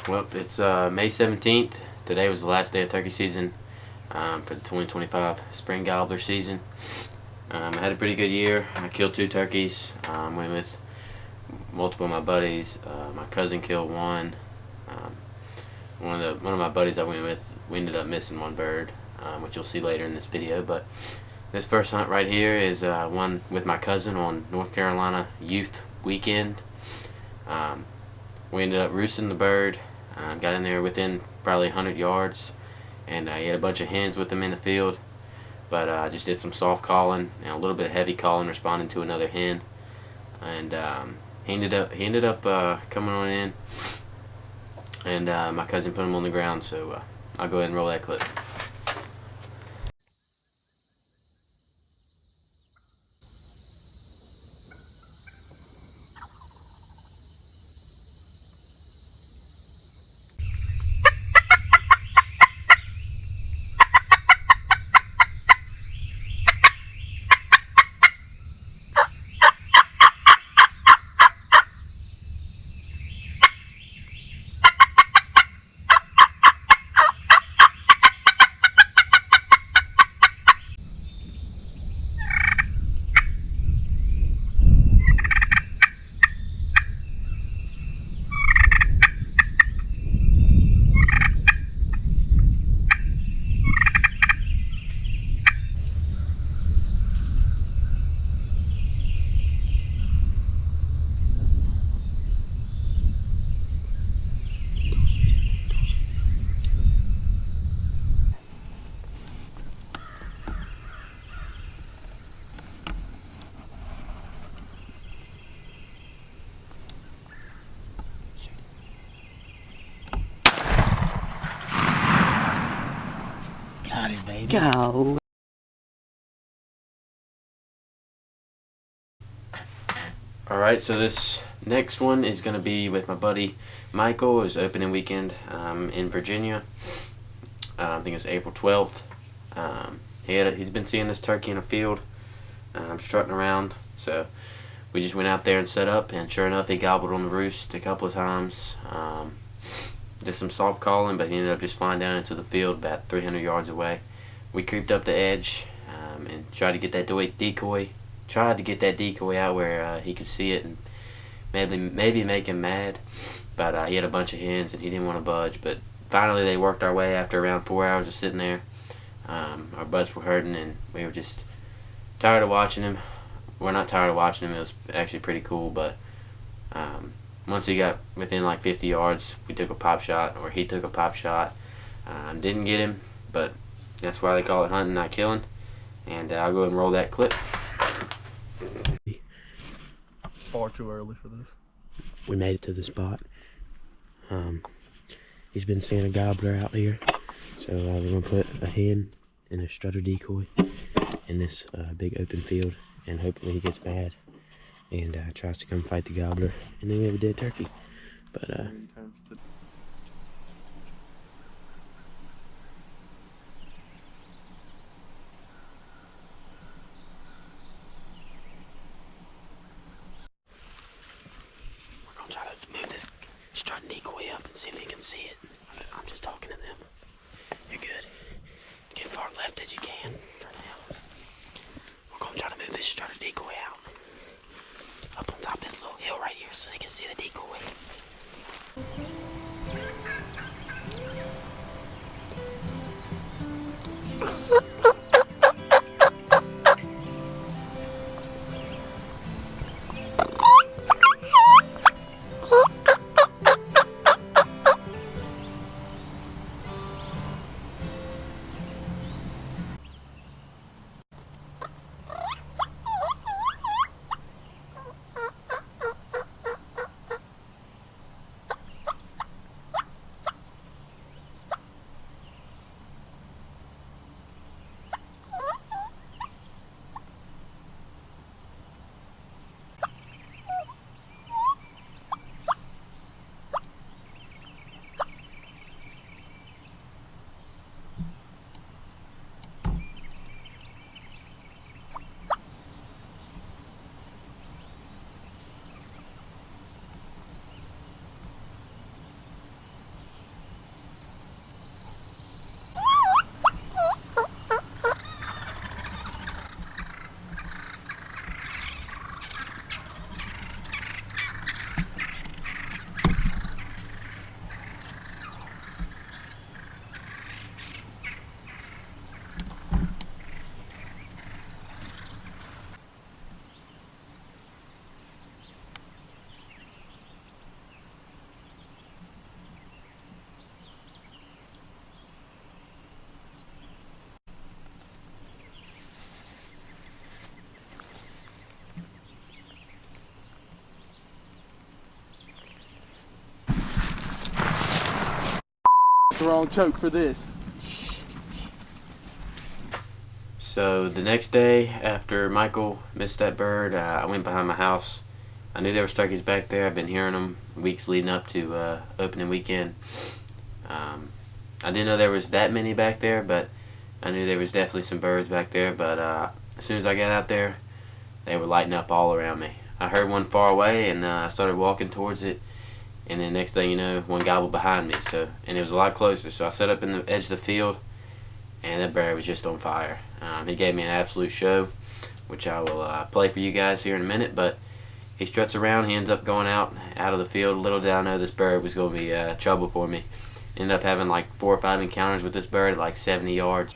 Well, it's May 17th. Today was the last day of turkey season for the 2025 spring gobbler season. I had a pretty good year. I killed 2 turkeys. Went with multiple of my buddies. My cousin killed one. One of my buddies I went with, we ended up missing one bird, which you'll see later in this video. But this first hunt right here is one with my cousin on North Carolina Youth Weekend. We ended up roosting the bird. Got in there within probably 100 yards, and he had a bunch of hens with him in the field. But I just did some soft calling and a little bit of heavy calling, responding to another hen, and he ended up coming on in, and my cousin put him on the ground. So I'll go ahead and roll that clip. Got it, baby. Go. Alright, so this next one is going to be with my buddy Michael. It was opening weekend in Virginia. I think it was April 12th. He's been seeing this turkey in a field, strutting around. So we just went out there and set up, and sure enough, he gobbled on the roost a couple of times. Did some soft calling, but he ended up just flying down into the field about 300 yards away. We creeped up the edge and tried to get that decoy. Tried to get that decoy out where he could see it and maybe make him mad. But he had a bunch of hens and he didn't want to budge. But finally, they worked our way after around 4 hours of sitting there. Our butts were hurting and we were just tired of watching him. We're not tired of watching him. It was actually pretty cool, but once he got within like 50 yards, we took a pop shot, or he took a pop shot. Didn't get him, but that's why they call it hunting, not killing. And I'll go ahead and roll that clip. Far too early for this. We made it to the spot. He's been seeing a gobbler out here, so we're gonna put a hen and a strutter decoy in this big open field, and hopefully he gets mad and tries to come fight the gobbler, and then we have a dead turkey. But we're gonna try to move this strut decoy up and see if he can see it. I'm just talking to them. You're good. Get far left as you can for now. We're gonna try to move this strutter decoy out up on top of this little hill right here so they can see the decoy. the wrong choke for this. So the next day after Michael missed that bird, I went behind my house. I knew there were turkeys back there. I've been hearing them weeks leading up to opening weekend. I didn't know there was that many back there, but I knew there was definitely some birds back there. But as soon as I got out there, they were lighting up all around me. I heard one far away, and I started walking towards it. And then next thing you know, one gobbled behind me. And it was a lot closer. So I set up in the edge of the field, and that bird was just on fire. He gave me an absolute show, which I will play for you guys here in a minute. But he struts around. He ends up going out of the field. Little did I know this bird was going to be trouble for me. Ended up having like 4 or 5 encounters with this bird at like 70 yards.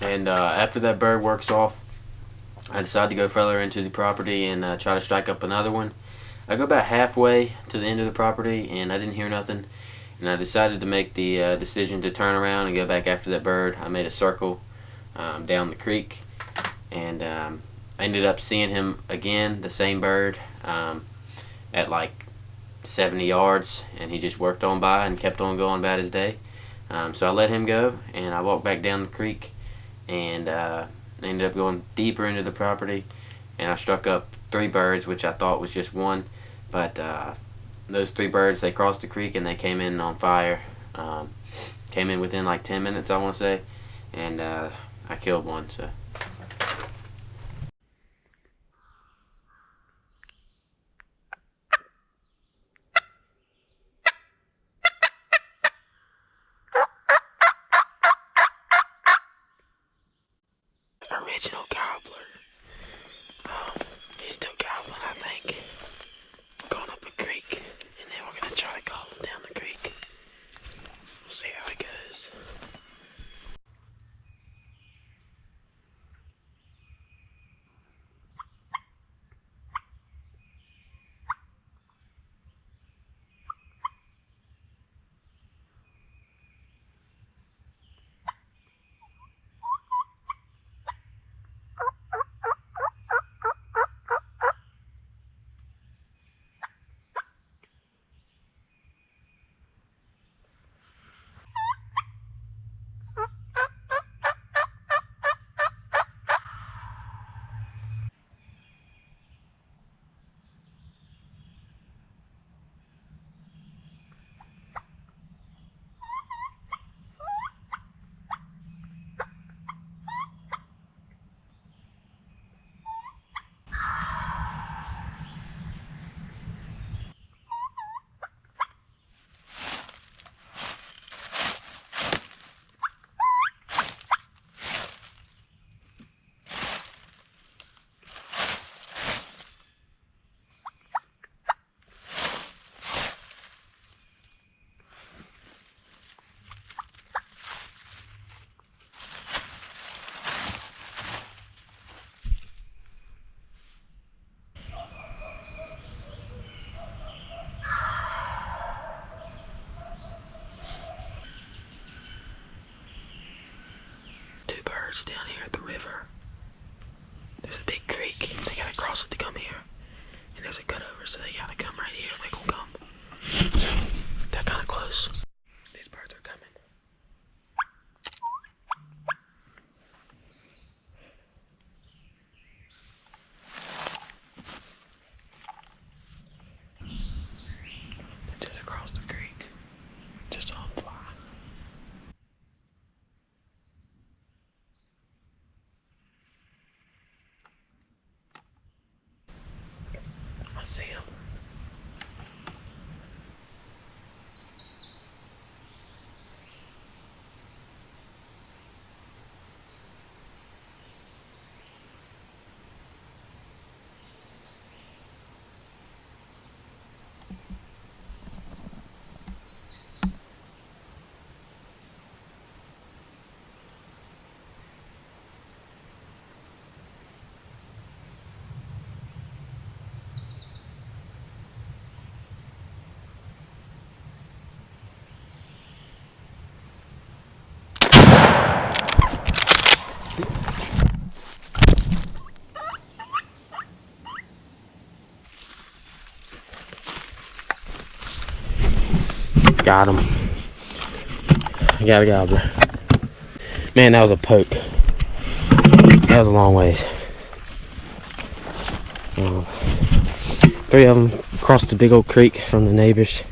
And after that bird works off, I decide to go further into the property and try to strike up another one. I go about halfway to the end of the property and I didn't hear nothing. And I decided to make the decision to turn around and go back after that bird. I made a circle down the creek, and I ended up seeing him again, the same bird, at like 70 yards, and he just worked on by and kept on going about his day. So I let him go, and I walked back down the creek, and ended up going deeper into the property, and I struck up 3 birds, which I thought was just one, but those 3 birds, they crossed the creek and they came in on fire. Came in within like 10 minutes, I want to say, and I killed one. So. Original gobbler. He's still gobbling, I think. We're going up a creek, and then we're gonna try to call him down the creek. We'll see how it goes. So down here at the river, there's a big creek. They gotta cross it to come here. And there's a cutover, so they gotta come right here if they gonna come. So they're kinda close. These birds are coming. Just across the creek. Just on the line. I see him. Got him. I got a gobbler. Man, that was a poke. That was a long ways. 3 of them crossed the big old creek from the neighbors.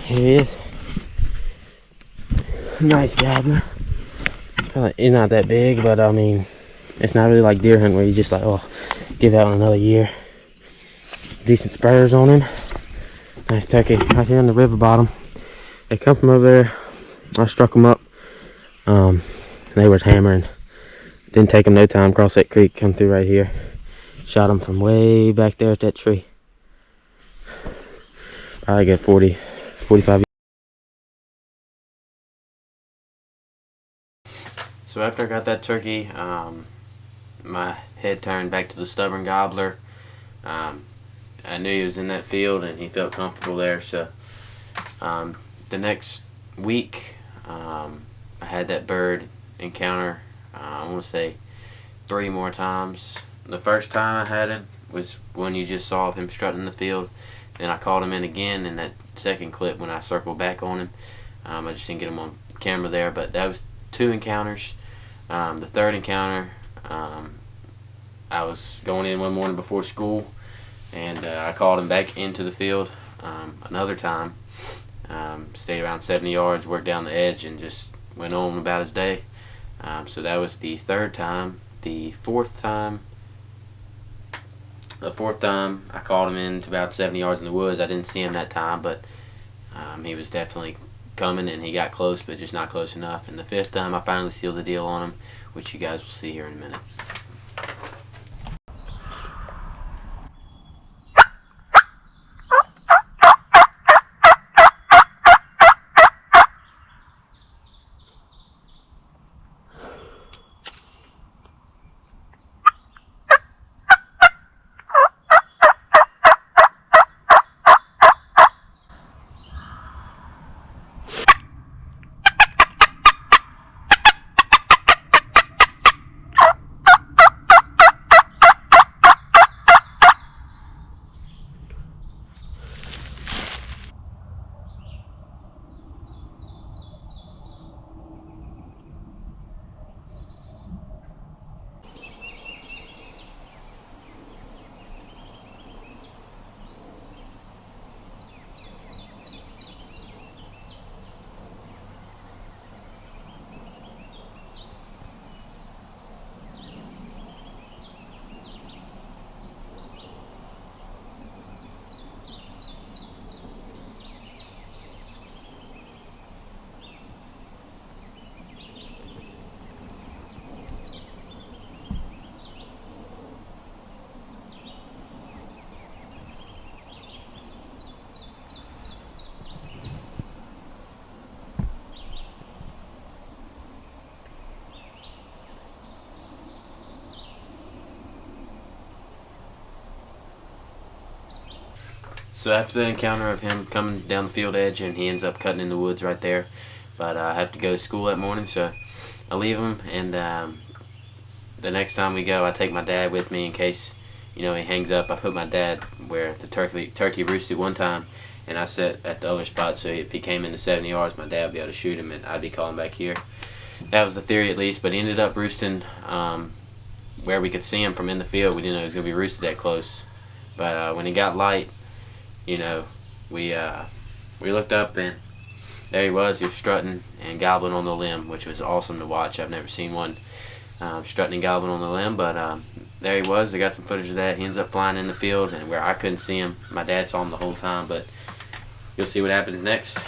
Here he is. Nice gobbler. He's not that big, but I mean, it's not really like deer hunting where you just like, oh, give out in another year. Decent spurs on him. Nice turkey right here on the river bottom. They come from over there. I struck them up. They was hammering. Didn't take them no time. Cross that creek, come through right here. Shot them from way back there at that tree. Probably got 40, 45. So after I got that turkey, my head turned back to the stubborn gobbler. I knew he was in that field and he felt comfortable there. So the next week, I had that bird encounter, I want to say 3 more times. The first time I had him was when you just saw him strutting in the field. Then I called him in again in that second clip when I circled back on him. I just didn't get him on camera there, but that was 2 encounters. The third encounter, I was going in one morning before school, and I called him back into the field another time. Stayed around 70 yards, worked down the edge, and just went on about his day. So that was the third time. The fourth time, I called him in to about 70 yards in the woods. I didn't see him that time, but he was definitely coming, and he got close, but just not close enough. And the 5th time, I finally sealed the deal on him, which you guys will see here in a minute. So after the encounter of him coming down the field edge, and he ends up cutting in the woods right there, but I have to go to school that morning, so I leave him, and the next time we go, I take my dad with me in case, he hangs up. I put my dad where the turkey roosted one time, and I sat at the other spot, so if he came into 70 yards, my dad would be able to shoot him, and I'd be calling back here. That was the theory, at least, but he ended up roosting where we could see him from in the field. We didn't know he was going to be roosted that close, but when he got light, we looked up, and there he was. He was strutting and gobbling on the limb, which was awesome to watch. I've never seen one strutting and gobbling on the limb, but there he was. I got some footage of that. He ends up flying in the field, and where I couldn't see him, my dad saw him the whole time, but you'll see what happens next.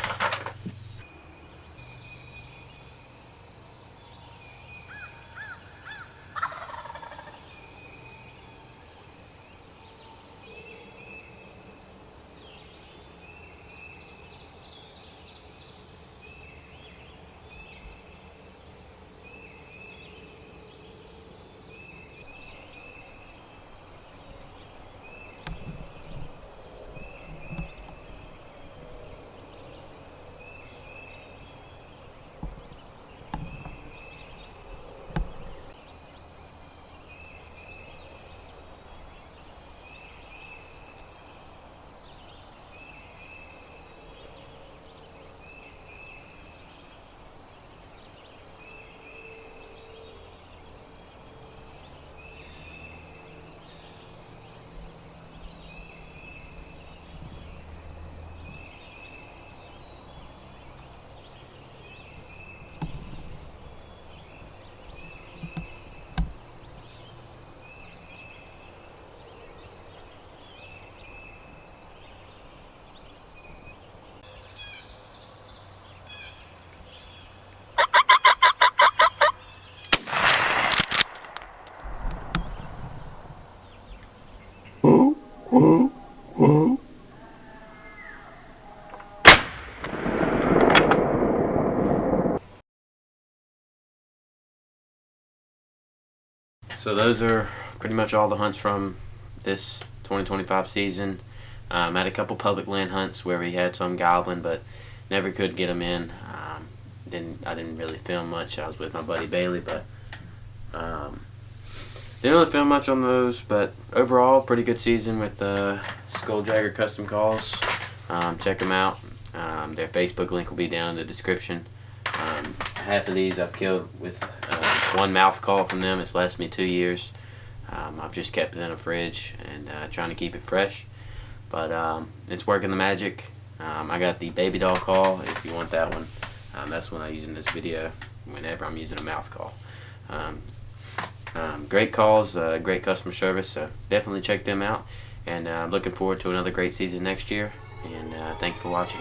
So those are pretty much all the hunts from this 2025 season. I had a couple public land hunts where we had some gobbling, but never could get them in. I didn't really film much. I was with my buddy Bailey, but didn't really film much on those. But overall, pretty good season with Skulldagger Custom Calls. Check them out. Their Facebook link will be down in the description. Half of these I've killed with one mouth call from them. It's lasted me 2 years. I've just kept it in a fridge and trying to keep it fresh. But it's working the magic. I got the baby doll call if you want that one. That's when I use in this video whenever I'm using a mouth call. Great calls, great customer service, so definitely check them out. And I'm looking forward to another great season next year. And thanks for watching.